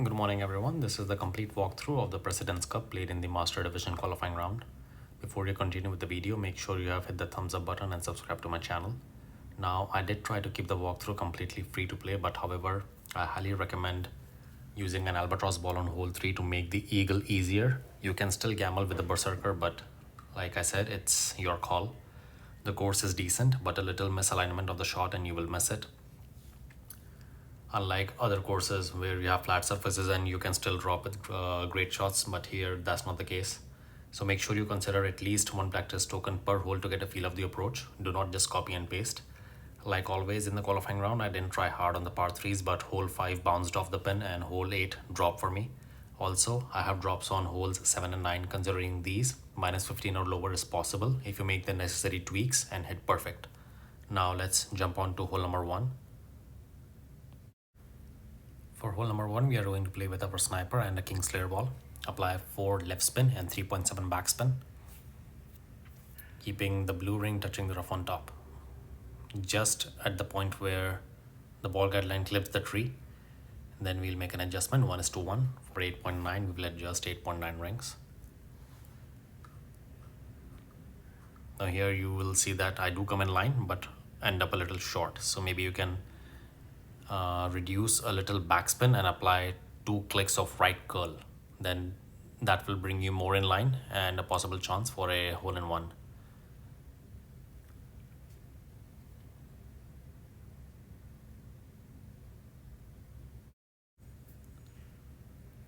Good morning, everyone. This is the complete walkthrough of the President's Cup played in the Master Division qualifying round. Before you continue with the video, make sure you have hit the thumbs up button and subscribe to my channel. Now, I did try to keep the walkthrough completely free to play, but however, I highly recommend using an Albatross ball on hole 3 to make the eagle easier. You can still gamble with the Berserker, but like I said, it's your call. The course is decent, but a little misalignment of the shot and you will miss it. Unlike other courses where you have flat surfaces and you can still drop with great shots, but here that's not the case. So make sure you consider at least one practice token per hole to get a feel of the approach. Do not just copy and paste. Like always in the qualifying round, I didn't try hard on the par 3s, but hole 5 bounced off the pin and hole 8 dropped for me. Also, I have drops on holes 7 and 9, considering these minus 15 or lower is possible if you make the necessary tweaks and hit perfect. Now let's jump on to hole number 1. For hole number 1, we are going to play with our sniper and a king slayer ball. Apply 4 left spin and 3.7 back spin, keeping the blue ring touching the rough on top. Just at the point where the ball guideline clips the tree, then we'll make an adjustment 1:1. For 8.9, we will adjust 8.9 rings. Now here you will see that I do come in line but end up a little short, so maybe you can reduce a little backspin and apply 2 clicks of right curl. Then that will bring you more in line and a possible chance for a hole-in-one.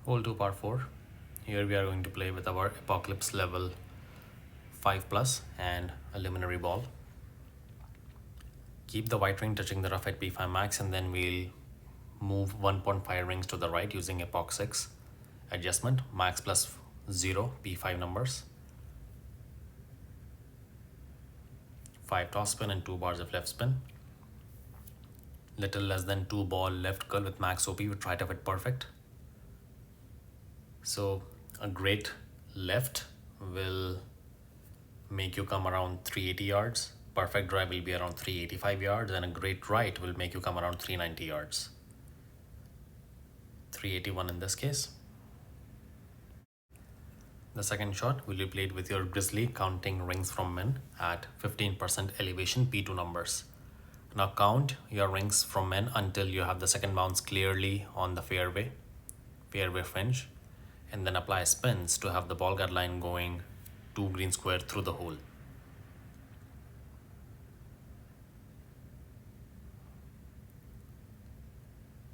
Hole 2, par 4. Here we are going to play with our Apocalypse level 5+ and a luminary ball. Keep the white ring touching the rough at P5 max, and then we'll move 1.5 rings to the right using Epoch 6. Adjustment max plus 0 P5 numbers. 5 toss spin and 2 bars of left spin. Little less than 2 ball left curl with max OP. We try to hit perfect. So a great left will make you come around 380 yards. Perfect drive will be around 385 yards, and a great right will make you come around 390 yards. 381 in this case. The second shot will be played with your Grizzly, counting rings from min at 15% elevation P2 numbers. Now count your rings from min until you have the second bounce clearly on the fairway fringe, and then apply spins to have the ball guideline going 2 green square through the hole.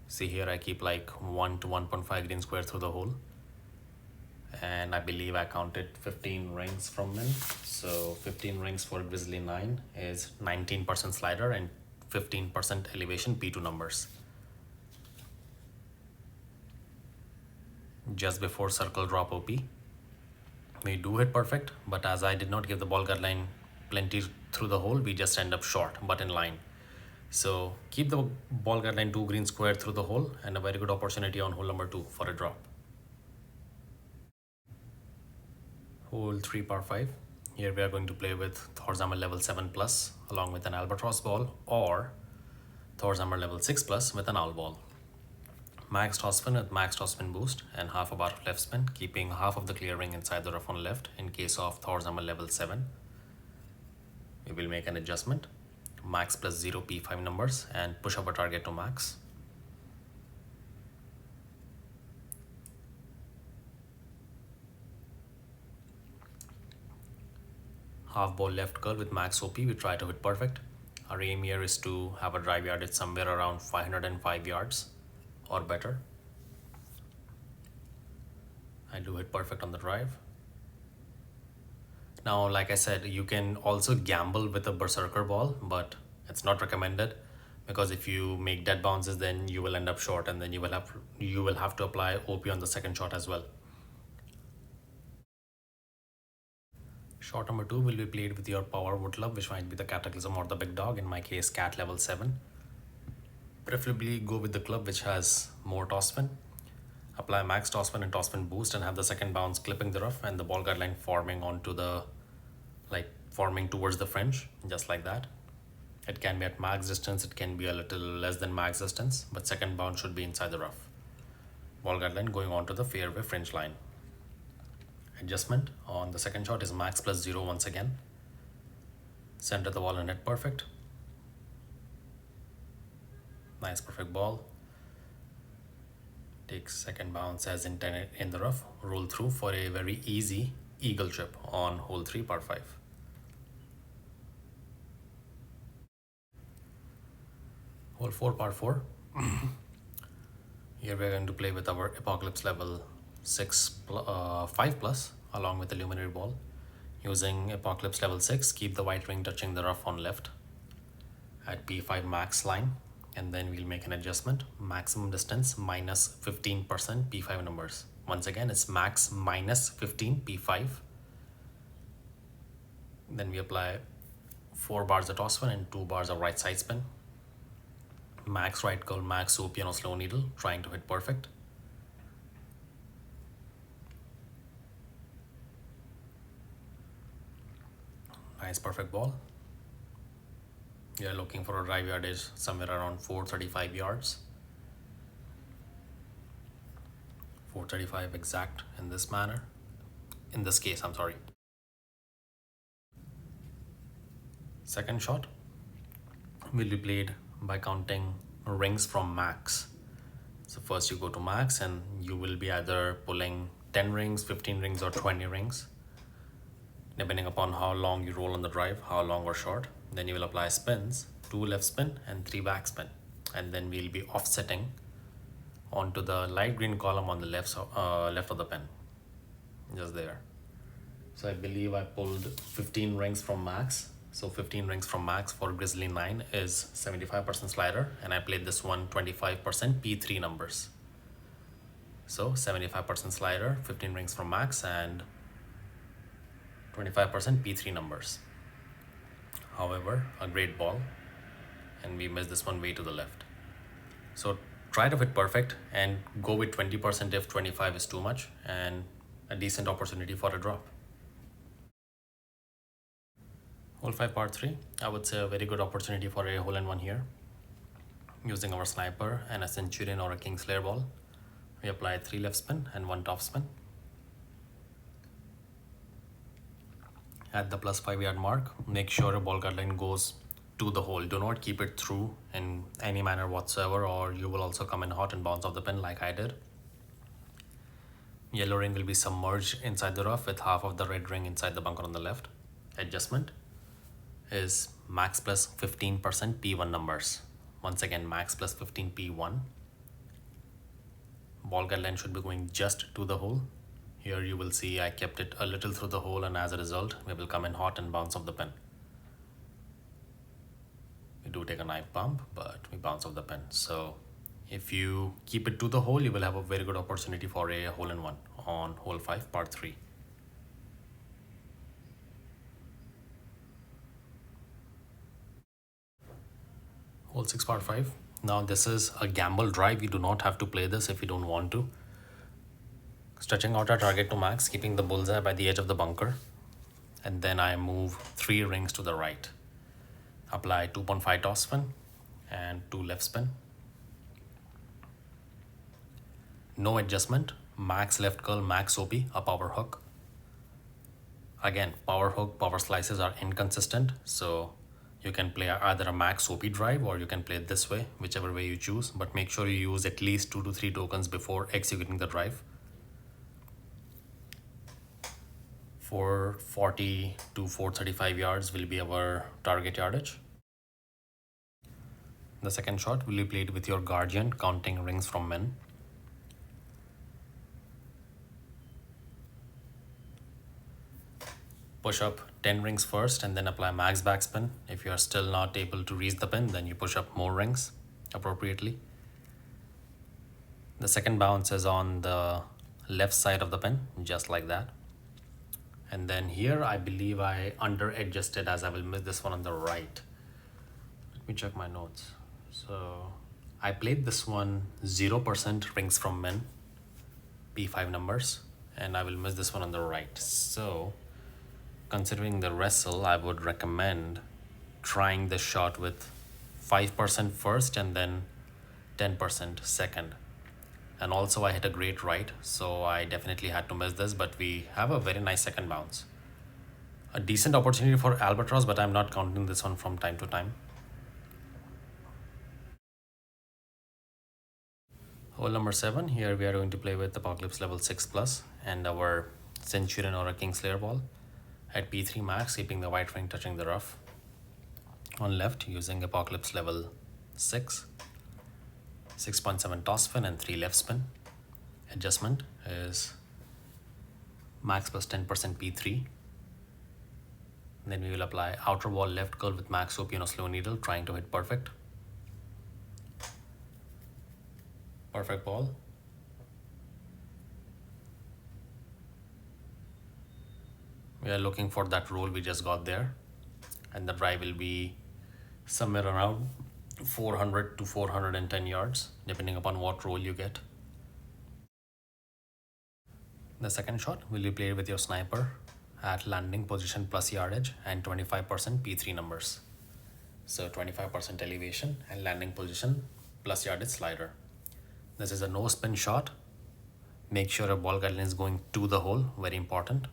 See here, I keep like 1 to 1.5 green square through the hole, and I believe I counted 15 rings from min. So 15 rings for Grizzly 9 is 19% slider and 15% elevation P2 numbers. Just before circle drop OP, we do hit perfect, but as I did not give the ball guideline plenty through the hole, we just end up short but in line. So keep the ball guideline 2 green square through the hole, and a very good opportunity on hole number 2 for a drop. Hole 3, par 5. Here we are going to play with Thor's Hammer level 7+ along with an Albatross ball, or Thor's Hammer level 6+ with an owl ball. Max toss spin with max toss spin boost and half a bar of left spin, keeping half of the clear ring inside the rough on left in case of Thor's Hammer level 7. We will make an adjustment, max plus 0 P5 numbers, and push our target to max. Half ball left curl with max OP, we try to hit perfect. Our aim here is to have a drive yardage somewhere around 505 yards or better. I do hit perfect on the drive. Now, like I said, you can also gamble with a Berserker ball, but it's not recommended, because if you make dead bounces, then you will end up short, and then you will have to apply OP on the second shot as well. Shot number 2 will be played with your Power Wood Club, which might be the Cataclysm or the Big Dog. In my case, Cat level 7. Preferably go with the club which has more toss spin. Apply max toss spin and toss spin boost, and have the second bounce clipping the rough and the ball guideline forming onto the, forming towards the fringe, just like that. It can be at max distance, it can be a little less than max distance, but second bounce should be inside the rough. ball guideline going on to the fairway fringe line. Adjustment on the second shot is max plus 0 once again. Center the ball and net perfect. Nice perfect ball. Takes second bounce as intended in the rough. Roll through for a very easy eagle chip on hole 3 par 5. Hole 4 par 4. Here we're going to play with our Apocalypse level 5 plus along with the luminary ball. Using Apocalypse level 6, keep the white ring touching the rough on left at P5 max line, and then we'll make an adjustment. Maximum distance minus 15% P5 numbers. Once again, it's max minus 15 P5. Then we apply 4 bars of toss spin and 2 bars of right side spin. Max right curl, max OP on a slow needle, trying to hit perfect. Nice perfect ball. We are looking for a drive yardage somewhere around 435 yards. 435 exact in this manner. In this case, I'm sorry. Second shot will be played by counting rings from max. So first you go to max and you will be either pulling 10 rings, 15 rings or 20 rings, depending upon how long you roll on the drive, how long or short. Then you will apply spins, 2 left spin and 3 back spin, and then we'll be offsetting onto the light green column on the left of the pen, just there. So I believe I pulled 15 rings from max. So 15 rings from max for Grizzly 9 is 75% slider, and I played this one 25% P3 numbers. So 75% slider, 15 rings from max, and 25% P3 numbers. However, a great ball, and we missed this one way to the left. So try to hit perfect and go with 20% if 25 is too much, and a decent opportunity for a drop. Hole 5 par 3, I would say a very good opportunity for a hole-in-one here. Using our sniper and a Centurion or a Kingslayer ball, we apply 3 left spin and 1 top spin. At the plus 5 yard mark, make sure your ball guideline goes to the hole. Do not keep it through in any manner whatsoever, or you will also come in hot and bounce off the pin like I did. Yellow ring will be submerged inside the rough with half of the red ring inside the bunker on the left. Adjustment is max plus 15% P1 numbers. Once again, max plus 15 P1. Ball guideline should be going just to the hole. Here you will see I kept it a little through the hole, and as a result, we will come in hot and bounce off the pin. We do take a knife bump, but we bounce off the pin. So if you keep it to the hole, you will have a very good opportunity for a hole-in-one on hole 5 par 3. Hole 6 par 5. Now this is a gamble drive. You do not have to play this if you don't want to. Stretching out our target to max, keeping the bullseye by the edge of the bunker, and then I move 3 rings to the right. Apply 2.5 toss spin and 2 left spin. No adjustment, max left curl, max OP, a power hook. Again, power hook, power slices are inconsistent, so you can play either a max OP drive or you can play it this way, whichever way you choose, but make sure you use at least 2 to 3 tokens before executing the drive. 440 to 435 yards will be our target yardage. The second shot will be played with your Guardian, counting rings from men. Push up 10 rings first and then apply max backspin. If you are still not able to reach the pin, then you push up more rings appropriately. The second bounce is on the left side of the pin, just like that. And then here I believe I under adjusted, as I will miss this one on the right. Let me check my notes. So I played this one 0% rings from men, P5 numbers, and I will miss this one on the right. So considering the wrestle, I would recommend trying this shot with 5% first and then 10% second. And also I hit a great right, so I definitely had to miss this, but we have a very nice second bounce. A decent opportunity for Albatross, but I'm not counting this one from time to time. Hole number 7, here we are going to play with Apocalypse level 6 plus and our Centurion or a Kingslayer ball at P3 max, keeping the white ring touching the rough. On left, using Apocalypse level 6, 6.7 toss spin and 3 left spin. Adjustment is max plus 10% P3. Then we will apply outer wall left curl with max OP on a slow needle, trying to hit perfect. Perfect ball. We are looking for that roll we just got there, and the drive will be somewhere around 400 to 410 yards, depending upon what roll you get. The second shot will be played with your sniper at landing position plus yardage and 25% P3 numbers. So 25% elevation and landing position plus yardage slider. This is a no spin shot. Make sure a ball guideline is going to the hole, very important.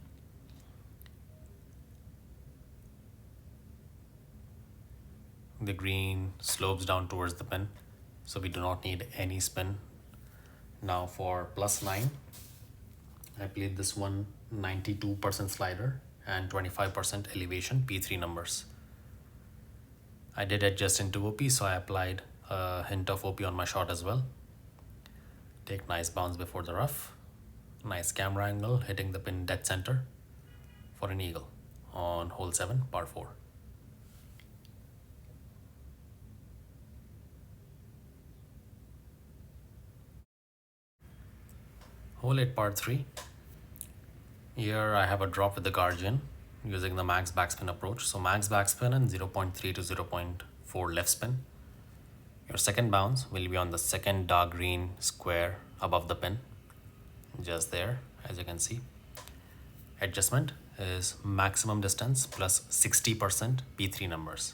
The green slopes down towards the pin, so we do not need any spin. Now for plus 9, I played this one 92% slider and 25% elevation P3 numbers. I did adjust into OP, so I applied a hint of OP on my shot as well. Take nice bounce before the rough. Nice camera angle, hitting the pin dead center for an eagle on hole 7, par 4. Hole 8, par 3. Here I have a drop with the Guardian using the max backspin approach. So max backspin and 0.3 to 0.4 left spin. Your second bounce will be on the second dark green square above the pin, just there, as you can see. Adjustment is maximum distance plus 60% P3 numbers.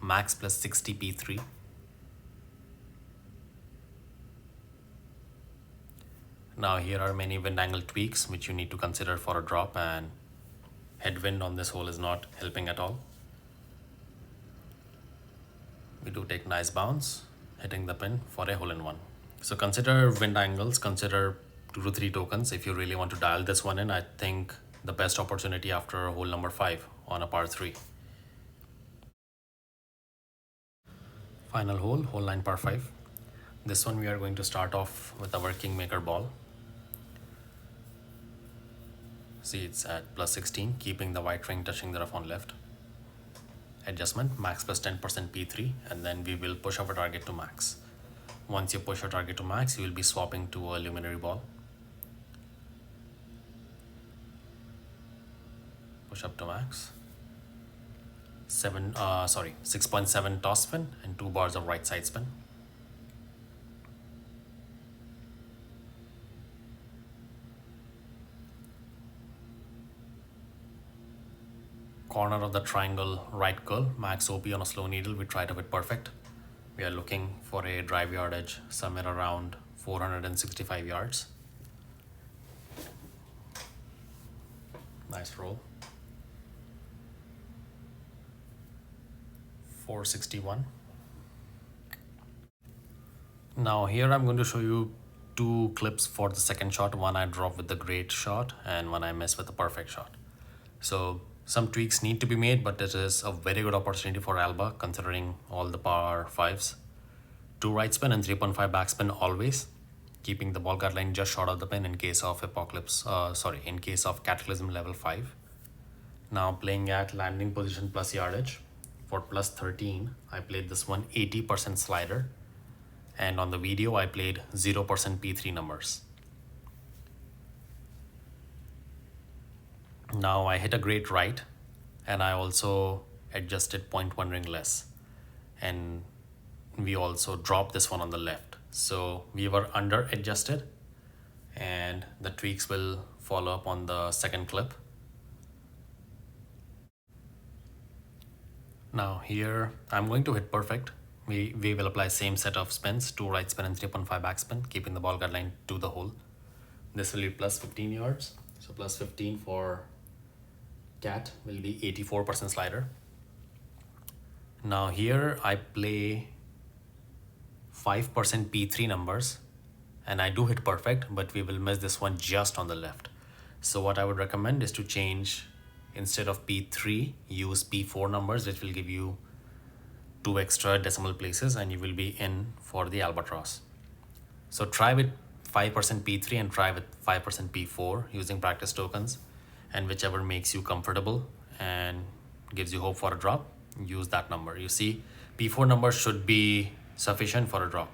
Max plus 60 P3. Now here are many wind angle tweaks which you need to consider for a drop, and headwind on this hole is not helping at all. We do take nice bounce, hitting the pin for a hole in one. So consider wind angles, consider 2 to 3 tokens if you really want to dial this one in. I think the best opportunity after hole number 5 on a par 3. Final hole, hole 9, par 5. This one we are going to start off with our Kingmaker ball. See, it's at plus 16, keeping the white ring touching the rough on left. Adjustment, max plus 10% P3, and then we will push our target to max. Once you push your target to max, you will be swapping to a luminary ball. Push up to max. 6.7 toss spin and 2 bars of right side spin. Corner of the triangle right curl, max OP on a slow needle, we try to hit perfect. We are looking for a drive yardage somewhere around 465 yards. Nice roll. 461. Now here I'm going to show you 2 clips for the second shot. One I drop with the great shot and one I miss with the perfect shot. So some tweaks need to be made, but it is a very good opportunity for Alba considering all the par 5s. 2 right spin and 3.5 backspin always, keeping the ball guideline just short of the pin in case of in case of Cataclysm level 5. Now playing at landing position plus yardage. For plus 13, I played this one 80% slider, and on the video I played 0% P3 numbers. Now I hit a great right, and I also adjusted 0.1 ring less, and we also dropped this one on the left. So we were under adjusted, and the tweaks will follow up on the second clip. Now here I'm going to hit perfect, we will apply same set of spins, 2 right spin and 3.5 back spin, keeping the ball guideline to the hole. This will be plus 15 yards. So plus 15 for cat will be 84% slider. Now here I play 5% P3 numbers and I do hit perfect, but we will miss this one just on the left. So what I would recommend is to change, instead of P3, use P4 numbers, which will give you 2 extra decimal places and you will be in for the Albatross. So try with 5% P3 and try with 5% P4 using practice tokens, and whichever makes you comfortable and gives you hope for a drop, use that number. You see, P4 number should be sufficient for a drop.